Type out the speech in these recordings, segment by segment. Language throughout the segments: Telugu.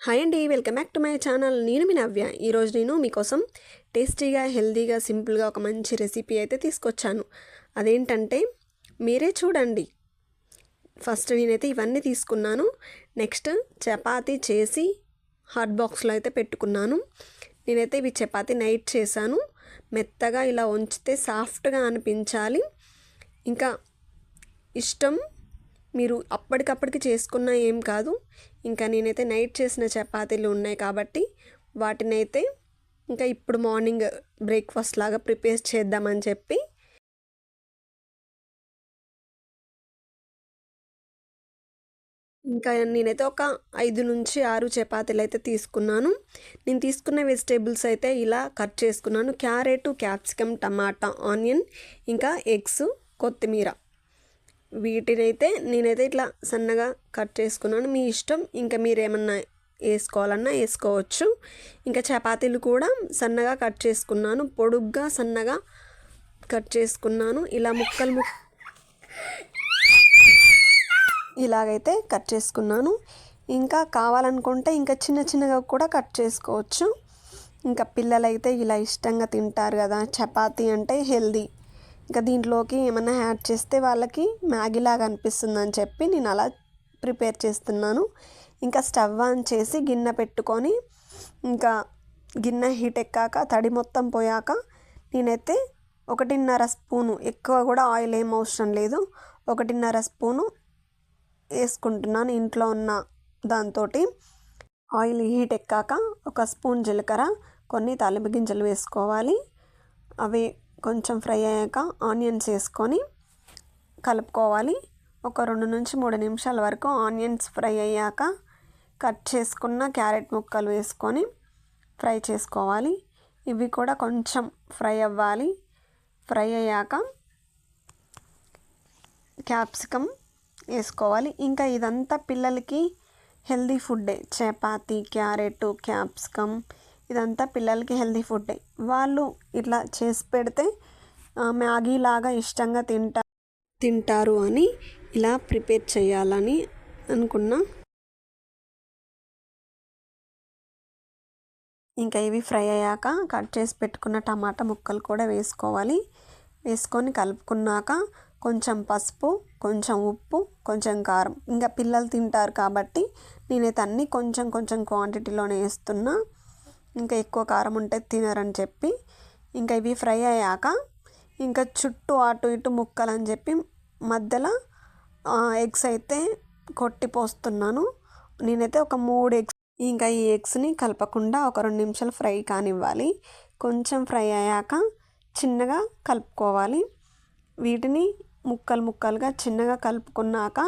హాయ్ అండి, welcome back to my channel. నేను మీ నవ్య. ఈరోజు నేను మీకోసం టేస్టీగా, హెల్తీగా, సింపుల్గా ఒక మంచి రెసిపీ అయితే తీసుకొచ్చాను. అదేంటంటే మీరే చూడండి. ఫస్ట్ నేనైతే ఇవన్నీ తీసుకున్నాను. నెక్స్ట్ చపాతీ చేసి హాట్ బాక్స్లో అయితే పెట్టుకున్నాను. నేనైతే ఇవి చపాతీ నైట్ చేశాను. మెత్తగా ఇలా ఉంచితే సాఫ్ట్గా అనిపించాలి. ఇంకా ఇష్టం మీరు అప్పటికప్పటికి చేసుకున్న ఏం కాదు. ఇంకా నేనైతే నైట్ చేసిన చపాతీలు ఉన్నాయి కాబట్టి వాటినైతే ఇంకా ఇప్పుడు మార్నింగ్ బ్రేక్ఫాస్ట్ లాగా ప్రిపేర్ చేద్దామని చెప్పి ఇంకా నేనైతే ఒక 5 నుంచి 6 చపాతీలు అయితే తీసుకున్నాను. నేను తీసుకున్న వెజిటేబుల్స్ అయితే ఇలా కట్ చేసుకున్నాను. క్యారెట్, క్యాప్సికమ్, టమాటా, ఆనియన్, ఇంకా ఎగ్స్, కొత్తిమీర. వీటినైతే నేనైతే ఇట్లా సన్నగా కట్ చేసుకున్నాను. మీ ఇష్టం, ఇంకా మీరు ఏమన్నా వేసుకోవాలన్నా వేసుకోవచ్చు. ఇంకా చపాతీలు కూడా సన్నగా కట్ చేసుకున్నాను. పొడుగ్గా సన్నగా కట్ చేసుకున్నాను. ఇలా ముక్కలు ఇలాగైతే కట్ చేసుకున్నాను. ఇంకా కావాలనుకుంటే ఇంకా చిన్న చిన్నగా కూడా కట్ చేసుకోవచ్చు. ఇంకా పిల్లలైతే ఇలా ఇష్టంగా తింటారు కదా, చపాతీ అంటే హెల్దీ. ఇంకా దీంట్లోకి ఏమైనా యాడ్ చేస్తే వాళ్ళకి మ్యాగీలాగా అనిపిస్తుందని చెప్పి నేను అలా ప్రిపేర్ చేస్తున్నాను. ఇంకా స్టవ్ ఆన్ చేసి గిన్నె పెట్టుకొని ఇంకా గిన్నె హీట్ ఎక్కాక తడి మొత్తం పోయాక నేనైతే 1.5 స్పూను, ఎక్కువ కూడా ఆయిల్ ఏం అవసరం లేదు, 1.5 స్పూను వేసుకుంటున్నాను. ఇంట్లో ఉన్న దాంతో ఆయిల్ హీట్ ఎక్కాక 1 స్పూన్ జీలకర్ర, కొన్ని తాలింపు గింజలు వేసుకోవాలి. అవి కొంచెం ఫ్రై అయ్యాక ఆనియన్స్ వేసుకొని కలుపుకోవాలి. ఒక 2 నుంచి 3 నిమిషాల వరకు ఆనియన్స్ ఫ్రై అయ్యాక కట్ చేసుకున్న క్యారెట్ ముక్కలు వేసుకొని ఫ్రై చేసుకోవాలి. ఇవి కూడా కొంచెం ఫ్రై అవ్వాలి. ఫ్రై అయ్యాక క్యాప్సికమ్ వేసుకోవాలి. ఇంకా ఇదంతా పిల్లలకి హెల్దీ ఫుడ్డే. చపాతీ, క్యారెట్, క్యాప్సికమ్ ఇదంతా పిల్లలకి హెల్దీ ఫుడ్డే. వాళ్ళు ఇట్లా చేసి పెడితే మ్యాగీ లాగా ఇష్టంగా తింటారు అని ఇలా ప్రిపేర్ చేయాలని అనుకున్నా. ఇంకా ఇవి ఫ్రై అయ్యాక కట్ చేసి పెట్టుకున్న టమాటా ముక్కలు కూడా వేసుకోవాలి. వేసుకొని కలుపుకున్నాక కొంచెం పసుపు, కొంచెం ఉప్పు, కొంచెం కారం. ఇంకా పిల్లలు తింటారు కాబట్టి నేనైతే అన్నీ కొంచెం కొంచెం క్వాంటిటీలోనే వేస్తున్నా. ఇంకా ఎక్కువ కారం ఉంటే తినరని చెప్పి ఇంకా ఇవి ఫ్రై అయ్యాక ఇంకా చుట్టూ అటు ఇటు ముక్కలు అని చెప్పి మధ్యలో ఎగ్స్ అయితే కొట్టి పోస్తున్నాను. నేనైతే ఒక 3 ఎగ్స్. ఇంకా ఈ ఎగ్స్ని కలపకుండా ఒక 2 నిమిషాలు ఫ్రై కానివ్వాలి. కొంచెం ఫ్రై అయ్యాక చిన్నగా కలుపుకోవాలి. వీటిని ముక్కలుగా చిన్నగా కలుపుకున్నాక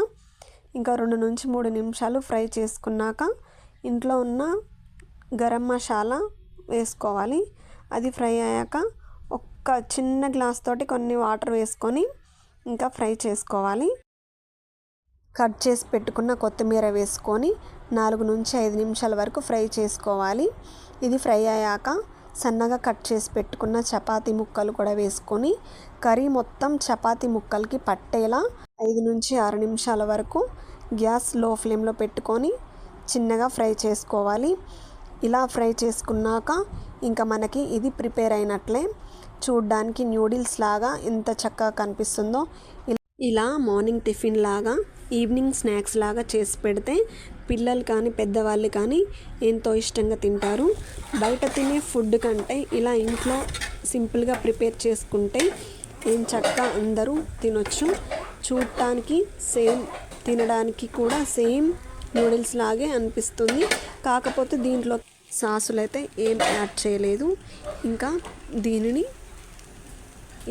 ఇంకా 2 నుంచి 3 నిమిషాలు ఫ్రై చేసుకున్నాక ఇంట్లో ఉన్న గరం మసాలా వేసుకోవాలి. అది ఫ్రై అయ్యాక ఒక చిన్న గ్లాస్ తోటి కొన్ని వాటర్ వేసుకొని ఇంకా ఫ్రై చేసుకోవాలి. కట్ చేసి పెట్టుకున్న కొత్తిమీర వేసుకొని 4 నుంచి 5 నిమిషాల వరకు ఫ్రై చేసుకోవాలి. ఇది ఫ్రై అయ్యాక సన్నగా కట్ చేసి పెట్టుకున్న చపాతీ ముక్కలు కూడా వేసుకొని కర్రీ మొత్తం చపాతీ ముక్కలకి పట్టేలా 5 నుంచి 6 నిమిషాల వరకు గ్యాస్ లో ఫ్లేమ్లో పెట్టుకొని చిన్నగా ఫ్రై చేసుకోవాలి. ఇలా ఫ్రై చేసుకున్నాక ఇంకా మనకి ఇది ప్రిపేర్ అయినట్లే. చూడ్డానికి న్యూడిల్స్ లాగా ఎంత చక్కగా కనిపిస్తుందో. ఇలా మార్నింగ్ టిఫిన్ లాగా, ఈవినింగ్ స్నాక్స్ లాగా చేసి పెడితే పిల్లలు కానీ పెద్దవాళ్ళు కానీ ఎంతో ఇష్టంగా తింటారు. బయట తినే ఫుడ్ కంటే ఇలా ఇంట్లో సింపుల్గా ప్రిపేర్ చేసుకుంటే ఏం చక్కగా అందరూ తినొచ్చు. చూడటానికి సేమ్, తినడానికి కూడా సేమ్ నూడిల్స్ లాగే అనిపిస్తుంది. కాకపోతే దీంట్లో సాసులు అయితే ఏం యాడ్ చేయలేదు. ఇంకా దీనిని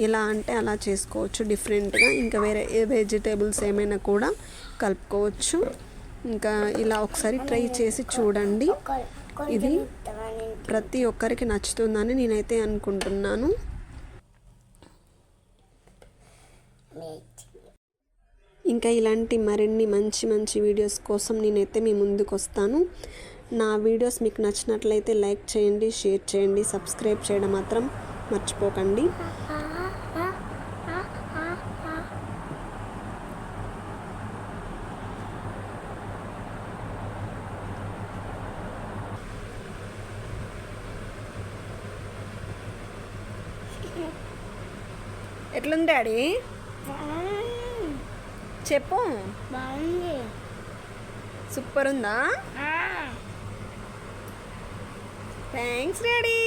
ఎలా అంటే అలా చేసుకోవచ్చు డిఫరెంట్గా. ఇంకా వేరే వెజిటేబుల్స్ ఏమైనా కూడా కలుపుకోవచ్చు. ఇంకా ఇలా ఒకసారి ట్రై చేసి చూడండి. ఇది ప్రతి ఒక్కరికి నచ్చుతుందని నేనైతే అనుకుంటున్నాను. ఇంకా ఇలాంటి మరిన్ని మంచి మంచి వీడియోస్ కోసం నేనైతే మీ ముందుకు వస్తాను. నా వీడియోస్ మీకు నచ్చినట్లయితే లైక్ చేయండి, షేర్ చేయండి, సబ్స్క్రైబ్ చేయడం మాత్రం మర్చిపోకండి. ఎట్లుంది డాడీ? చెప్పు. బాగుంది. సూపర్ ఉందా? Thanks daddy.